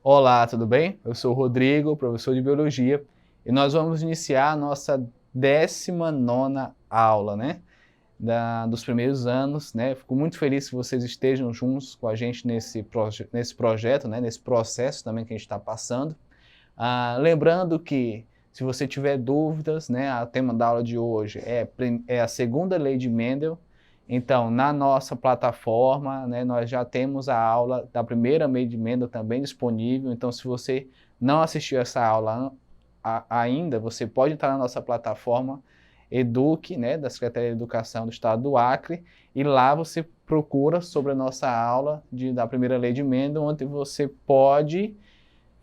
Olá, tudo bem? Eu sou o Rodrigo, professor de Biologia, e nós vamos iniciar a nossa 19ª aula, né? Dos primeiros anos, né? Fico muito feliz que vocês estejam juntos com a gente nesse projeto, né? Nesse processo também que a gente está passando. Lembrando que, se você tiver dúvidas, né? O tema da aula de hoje é a segunda lei de Mendel. Então, na nossa plataforma, né, nós já temos a aula da primeira lei de Mendel também disponível. Então, se você não assistiu essa aula ainda, você pode entrar na nossa plataforma Eduque, né, da Secretaria de Educação do Estado do Acre, e lá você procura sobre a nossa aula da primeira lei de Mendel, onde você pode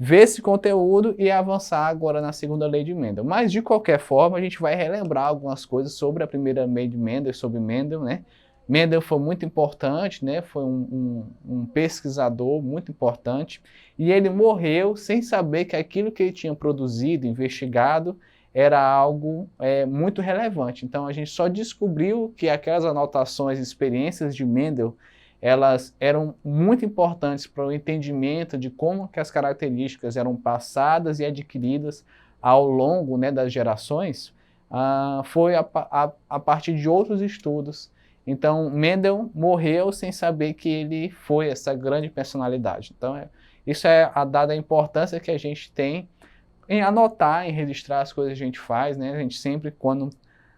ver esse conteúdo e avançar agora na segunda lei de Mendel. Mas, de qualquer forma, a gente vai relembrar algumas coisas sobre a primeira lei de Mendel, sobre Mendel, né? Mendel foi muito importante, né? Foi um pesquisador muito importante, e ele morreu sem saber que aquilo que ele tinha produzido, investigado, era algo muito relevante. Então, a gente só descobriu que aquelas anotações e experiências de Mendel elas eram muito importantes para o entendimento de como que as características eram passadas e adquiridas ao longo, né, das gerações, foi a partir de outros estudos. Então, Mendel morreu sem saber que ele foi essa grande personalidade. Então, isso é a dada importância que a gente tem em anotar, em registrar as coisas que a gente faz, né? A gente sempre, quando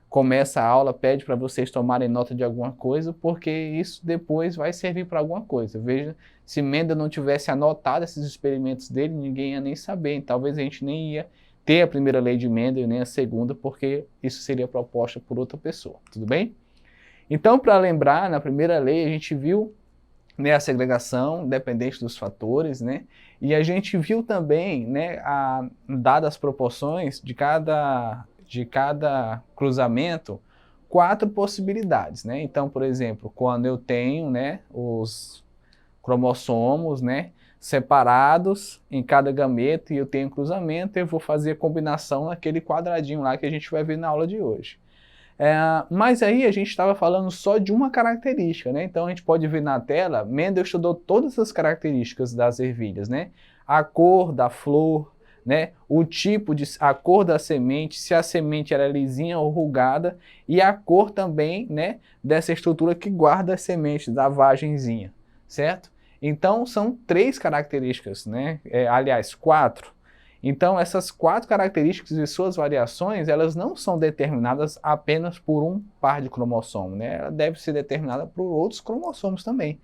começa a aula, pede para vocês tomarem nota de alguma coisa, porque isso depois vai servir para alguma coisa. Veja, se Mendel não tivesse anotado esses experimentos dele, ninguém ia nem saber. Talvez a gente nem ia ter a primeira lei de Mendel, nem a segunda, porque isso seria proposta por outra pessoa. Tudo bem? Então, para lembrar, na primeira lei a gente viu, né, a segregação dependente dos fatores, né? E a gente viu também, né, dadas as proporções de cada cruzamento, 4 possibilidades, né? Então, por exemplo, quando eu tenho, né, os cromossomos, né, separados em cada gameta e eu tenho cruzamento, eu vou fazer a combinação naquele quadradinho lá que a gente vai ver na aula de hoje. Mas aí a gente estava falando só de uma característica, né? Então a gente pode ver na tela, Mendel estudou todas as características das ervilhas, né? A cor da flor, né? A cor da semente, se a semente era lisinha ou rugada, e a cor também, né, dessa estrutura que guarda as sementes, da vagenzinha, certo? Então são 3 características, né? Aliás, 4. Então, essas 4 características e suas variações, elas não são determinadas apenas por um par de cromossomos, né? Ela deve ser determinada por outros cromossomos também.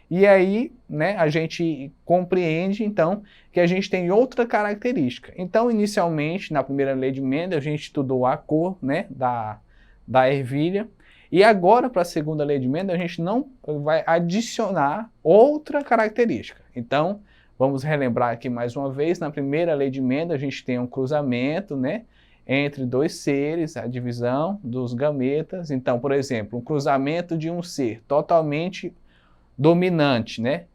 E aí, né, a gente compreende, então, que a gente tem outra característica. Então, inicialmente, na primeira lei de Mendel, a gente estudou a cor, né, da ervilha. E agora, para a segunda lei de Mendel, a gente não vai adicionar outra característica. Então, vamos relembrar aqui mais uma vez, na primeira lei de Mendel a gente tem um cruzamento, né, entre 2 seres, a divisão dos gametas. Então, por exemplo, um cruzamento de um ser totalmente dominante, né,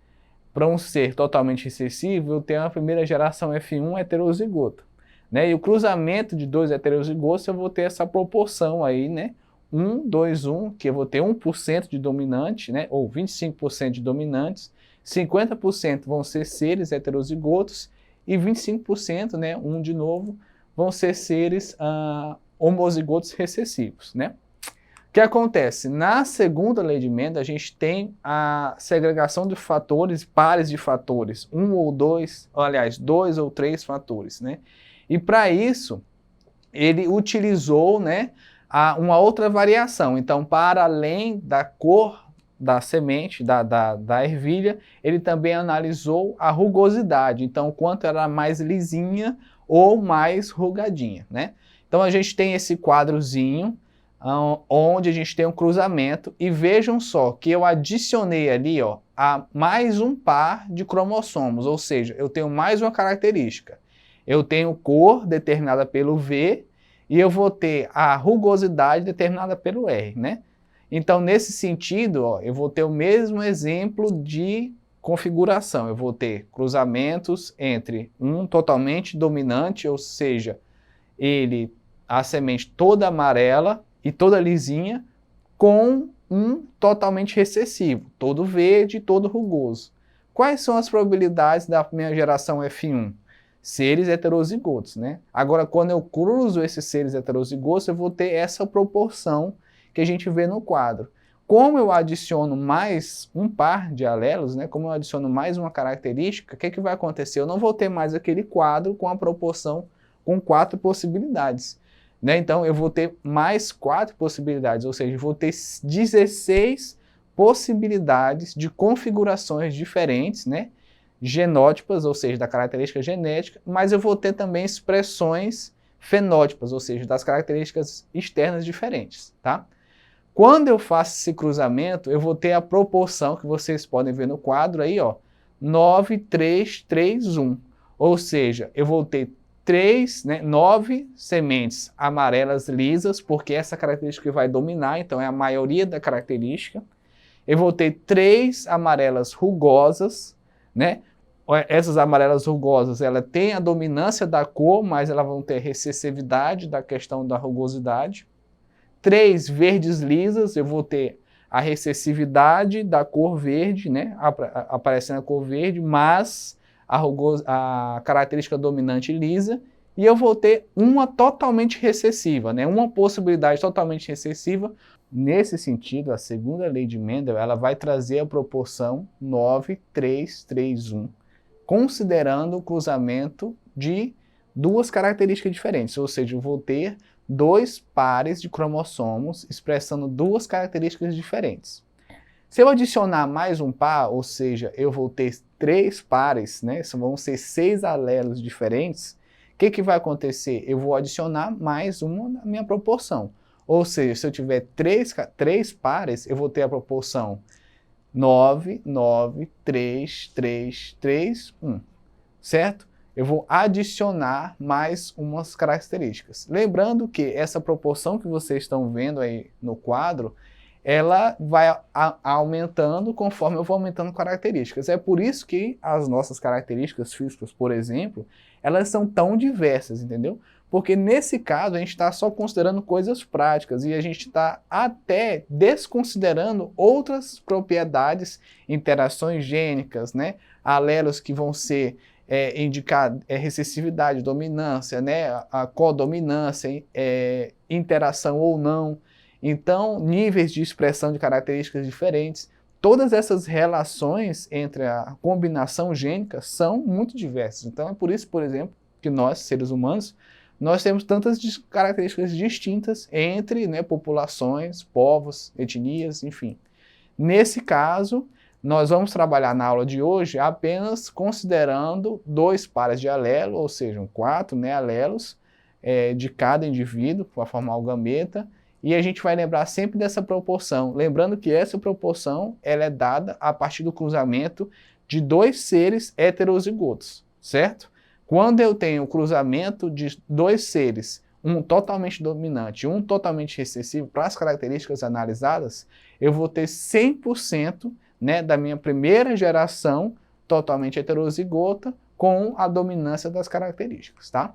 para um ser totalmente recessivo, eu tenho a primeira geração F1 heterozigota, né, e o cruzamento de 2 heterozigotos eu vou ter essa proporção aí, né, 1, 2, 1, que eu vou ter 1% de dominante, né, ou 25% de dominantes, 50% vão ser seres heterozigotos e 25%, né, de novo, vão ser seres homozigotos recessivos, né? O que acontece? Na segunda lei de Mendel, a gente tem a segregação de fatores, pares de fatores, 1 ou 2, aliás, 2 ou 3 fatores, né? E para isso, ele utilizou, né, uma outra variação. Então, para além da cor da semente, da ervilha, ele também analisou a rugosidade, então quanto era mais lisinha ou mais rugadinha, né? Então a gente tem esse quadrozinho, onde a gente tem um cruzamento, e vejam só que eu adicionei ali, ó, a mais um par de cromossomos, ou seja, eu tenho mais uma característica. Eu tenho cor determinada pelo V, e eu vou ter a rugosidade determinada pelo R, né? Então, nesse sentido, ó, eu vou ter o mesmo exemplo de configuração. Eu vou ter cruzamentos entre um totalmente dominante, ou seja, a semente toda amarela e toda lisinha, com um totalmente recessivo, todo verde, todo rugoso. Quais são as probabilidades da minha geração F1? Seres heterozigotos, né? Agora, quando eu cruzo esses seres heterozigotos, eu vou ter essa proporção que a gente vê no quadro. Como eu adiciono mais um par de alelos, né? Como eu adiciono mais uma característica, o que vai acontecer? Eu não vou ter mais aquele quadro com a proporção com 4 possibilidades, né? Então, eu vou ter mais 4 possibilidades, ou seja, eu vou ter 16 possibilidades de configurações diferentes, né? Genótipas, ou seja, da característica genética, mas eu vou ter também expressões fenótipas, ou seja, das características externas diferentes, tá? Quando eu faço esse cruzamento, eu vou ter a proporção que vocês podem ver no quadro aí, ó, 9, 3, 3, 1. Ou seja, eu vou ter 9 sementes amarelas lisas, porque essa característica vai dominar, então é a maioria da característica. Eu vou ter 3 amarelas rugosas, né? Essas amarelas rugosas, ela tem a dominância da cor, mas elas vão ter recessividade da questão da rugosidade. 3 verdes lisas, eu vou ter a recessividade da cor verde, né? Aparecendo a cor verde, mas a característica dominante lisa. E eu vou ter uma totalmente recessiva, né? Uma possibilidade totalmente recessiva. Nesse sentido, a segunda lei de Mendel, ela vai trazer a proporção 9, 3, 3, 1, considerando o cruzamento de 2 características diferentes, ou seja, eu vou ter 2 pares de cromossomos expressando 2 características diferentes. Se eu adicionar mais um par, ou seja, eu vou ter 3 pares, né? Vão ser 6 alelos diferentes, o que vai acontecer? Eu vou adicionar mais uma na minha proporção. Ou seja, se eu tiver 3 pares, eu vou ter a proporção 9, 9, 3, 3, 3, 1, certo? Eu vou adicionar mais umas características. Lembrando que essa proporção que vocês estão vendo aí no quadro, ela vai aumentando conforme eu vou aumentando características. É por isso que as nossas características físicas, por exemplo, elas são tão diversas, entendeu? Porque nesse caso a gente está só considerando coisas práticas e a gente está até desconsiderando outras propriedades, interações gênicas, né? Alelos que vão ser indicar recessividade, dominância, né? A codominância, interação ou não. Então, níveis de expressão de características diferentes. Todas essas relações entre a combinação gênica são muito diversas. Então, é por isso, por exemplo, que nós, seres humanos, nós temos tantas características distintas entre, né, populações, povos, etnias, enfim. Nesse caso, nós vamos trabalhar na aula de hoje apenas considerando 2 pares de alelo, ou seja, 4, né, alelos de cada indivíduo para formar o gameta, e a gente vai lembrar sempre dessa proporção, lembrando que essa proporção ela é dada a partir do cruzamento de 2 seres heterozigotos, certo? Quando eu tenho o cruzamento de 2 seres, um totalmente dominante e um totalmente recessivo para as características analisadas, eu vou ter 100%, né, da minha primeira geração totalmente heterozigota com a dominância das características, tá?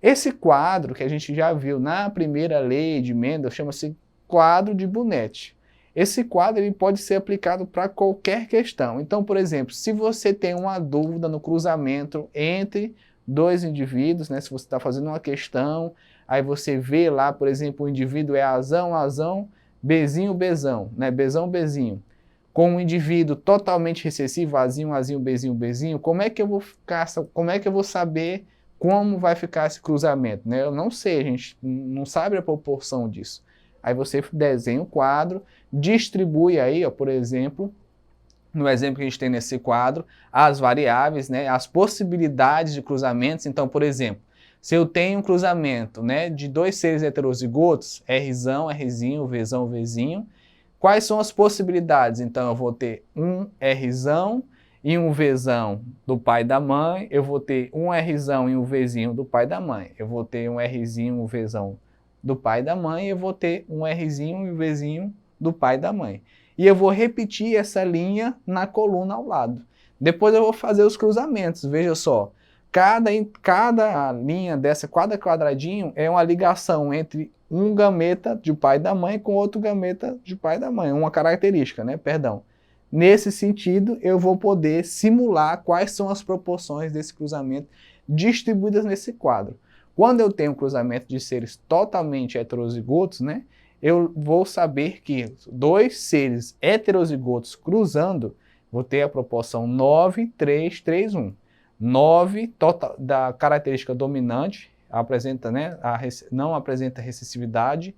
Esse quadro que a gente já viu na primeira lei de Mendel chama-se quadro de Bonetti. Esse quadro ele pode ser aplicado para qualquer questão. Então, por exemplo, se você tem uma dúvida no cruzamento entre 2 indivíduos, né, se você está fazendo uma questão, aí você vê lá, por exemplo, o indivíduo é azão, azão, bezinho, bezão, né, bezão, bezinho, com um indivíduo totalmente recessivo, azinho, azinho, bezinho, bezinho, como é que eu vou saber como vai ficar esse cruzamento, né? Eu não sei, a gente não sabe a proporção disso. Aí você desenha o quadro, distribui aí, ó, por exemplo, no exemplo que a gente tem nesse quadro, as variáveis, né, as possibilidades de cruzamentos. Então, por exemplo, se eu tenho um cruzamento, né, de 2 seres heterozigotos, Rzão, Rzinho, Vzão, Vzinho, quais são as possibilidades? Então, eu vou ter um Rzão e um Vzão do pai e da mãe, eu vou ter um Rzão e um Vzinho do pai e da mãe, eu vou ter um Rzinho e um Vzão do pai e da mãe, e eu vou ter um Rzinho e um Vzinho do pai e da mãe. E eu vou repetir essa linha na coluna ao lado. Depois eu vou fazer os cruzamentos, veja só. Cada linha dessa, cada quadradinho é uma ligação entre um gameta de pai e da mãe com outro gameta de pai e da mãe, uma característica, né? Perdão. Nesse sentido, eu vou poder simular quais são as proporções desse cruzamento distribuídas nesse quadro. Quando eu tenho um cruzamento de seres totalmente heterozigotos, né, eu vou saber que dois seres heterozigotos cruzando, vou ter a proporção 9, 3, 3, 1. 9 total, da característica dominante, apresenta, né, não apresenta recessividade.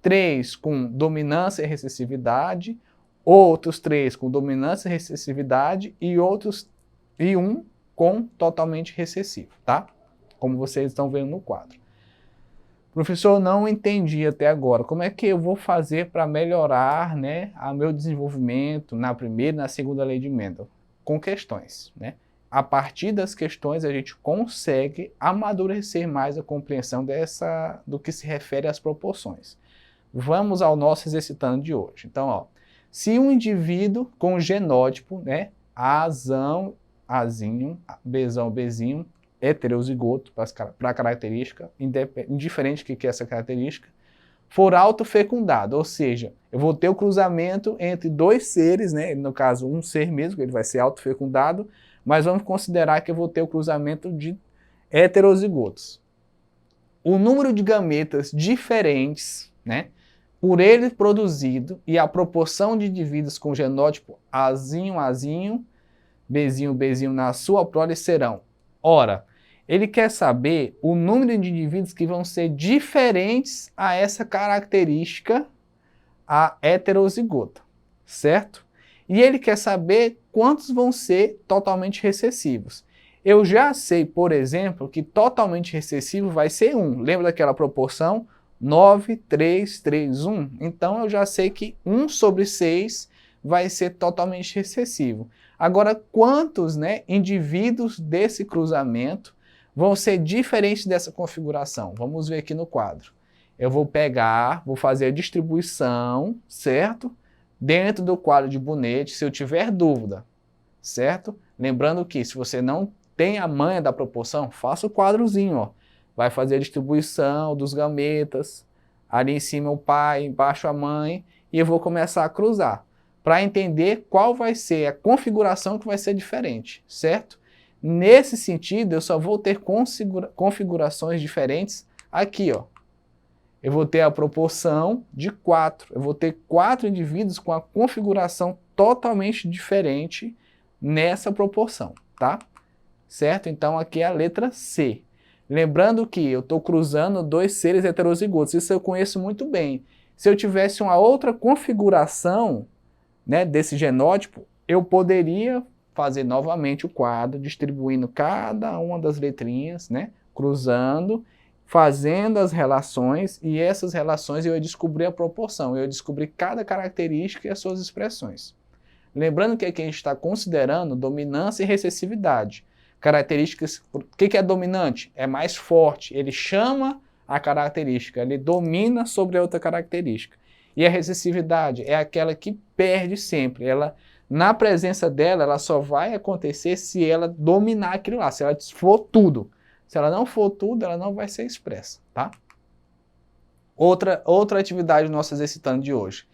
3 com dominância e recessividade. Outros 3 com dominância e recessividade. E 1 com totalmente recessivo, tá? Como vocês estão vendo no quadro. Professor, não entendi até agora. Como é que eu vou fazer para melhorar, né, o meu desenvolvimento na primeira e na segunda lei de Mendel? Com questões, né? A partir das questões a gente consegue amadurecer mais a compreensão do que se refere às proporções. Vamos ao nosso exercitando de hoje. Então, ó, se um indivíduo com genótipo, né, Azão, Azinho, Bzão, Bzinho, heterozigoto para a característica, indiferente do que é essa característica, for autofecundado, ou seja, eu vou ter o cruzamento entre dois seres, né, no caso um ser mesmo, ele vai ser autofecundado, mas vamos considerar que eu vou ter o cruzamento de heterozigotos. O número de gametas diferentes, né, por ele produzido e a proporção de indivíduos com genótipo Azinho, Azinho, Bzinho, Bzinho na sua prole serão. Ora, ele quer saber o número de indivíduos que vão ser diferentes a essa característica, a heterozigota, certo? E ele quer saber quantos vão ser totalmente recessivos. Eu já sei, por exemplo, que totalmente recessivo vai ser 1. Lembra daquela proporção? 9, 3, 3, 1. Então eu já sei que 1 sobre 6 vai ser totalmente recessivo. Agora, quantos, né, indivíduos desse cruzamento vão ser diferentes dessa configuração? Vamos ver aqui no quadro. Eu vou pegar, vou fazer a distribuição, certo? Dentro do quadro de Bonetti, se eu tiver dúvida, certo? Lembrando que se você não tem a manha da proporção, faça o quadrozinho, ó. Vai fazer a distribuição dos gametas, ali em cima o pai, embaixo a mãe, e eu vou começar a cruzar, para entender qual vai ser a configuração que vai ser diferente, certo? Nesse sentido, eu só vou ter configurações diferentes aqui, ó. Eu vou ter a proporção de 4. Eu vou ter 4 indivíduos com a configuração totalmente diferente nessa proporção, tá? Certo? Então, aqui é a letra C. Lembrando que eu estou cruzando dois seres heterozigotos. Isso eu conheço muito bem. Se eu tivesse uma outra configuração, né, desse genótipo, eu poderia fazer novamente o quadro, distribuindo cada uma das letrinhas, né, cruzando, fazendo as relações, e essas relações eu ia descobrir a proporção, eu ia descobrir cada característica e as suas expressões. Lembrando que aqui a gente está considerando dominância e recessividade. Características, o que é dominante? É mais forte, ele chama a característica, ele domina sobre a outra característica. E a recessividade é aquela que perde sempre, ela, na presença dela, ela só vai acontecer se ela dominar aquilo lá, se ela for tudo. Se ela não for tudo, ela não vai ser expressa, tá? Outra atividade do nosso exercitando de hoje.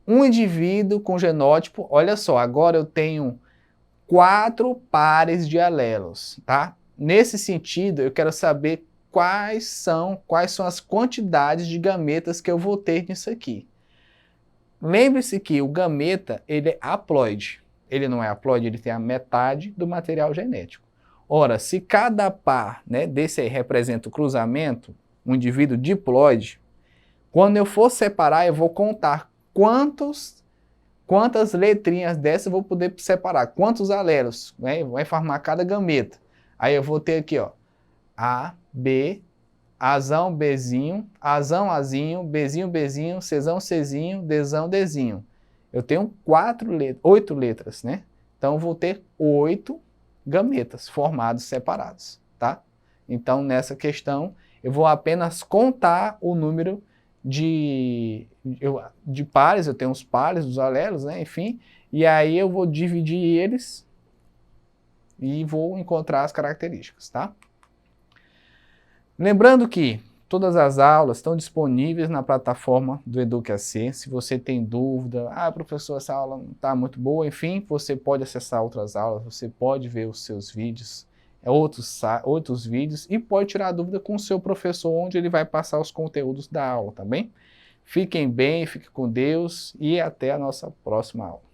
Um indivíduo com genótipo, olha só, agora eu tenho 4 pares de alelos, tá? Nesse sentido, eu quero saber quais são as quantidades de gametas que eu vou ter nisso aqui. Lembre-se que o gameta, ele é haploide. Ele não é haploide, ele tem a metade do material genético. Ora, se cada par, né, desse aí representa o cruzamento, um indivíduo diploide, quando eu for separar, eu vou contar quantas letrinhas dessas eu vou poder separar, quantos alelos, né, vai formar cada gameta. Aí eu vou ter aqui, ó, A, B, Azão, Bzinho, Azão, Azinho, Bzinho, Bzinho, Czão, Czinho, Dzão, Dzinho. Eu tenho 8 letras, né? Então eu vou ter 8 gametas formados separados, tá? Então nessa questão eu vou apenas contar o número de pares, eu tenho os pares dos alelos, né? Enfim, e aí eu vou dividir eles e vou encontrar as características, tá? Lembrando que Todas as aulas estão disponíveis na plataforma do EducaC. Se você tem dúvida, professor, essa aula não está muito boa, enfim, você pode acessar outras aulas, você pode ver os seus vídeos, outros vídeos, e pode tirar a dúvida com o seu professor, onde ele vai passar os conteúdos da aula, tá bem? Fiquem bem, fiquem com Deus e até a nossa próxima aula.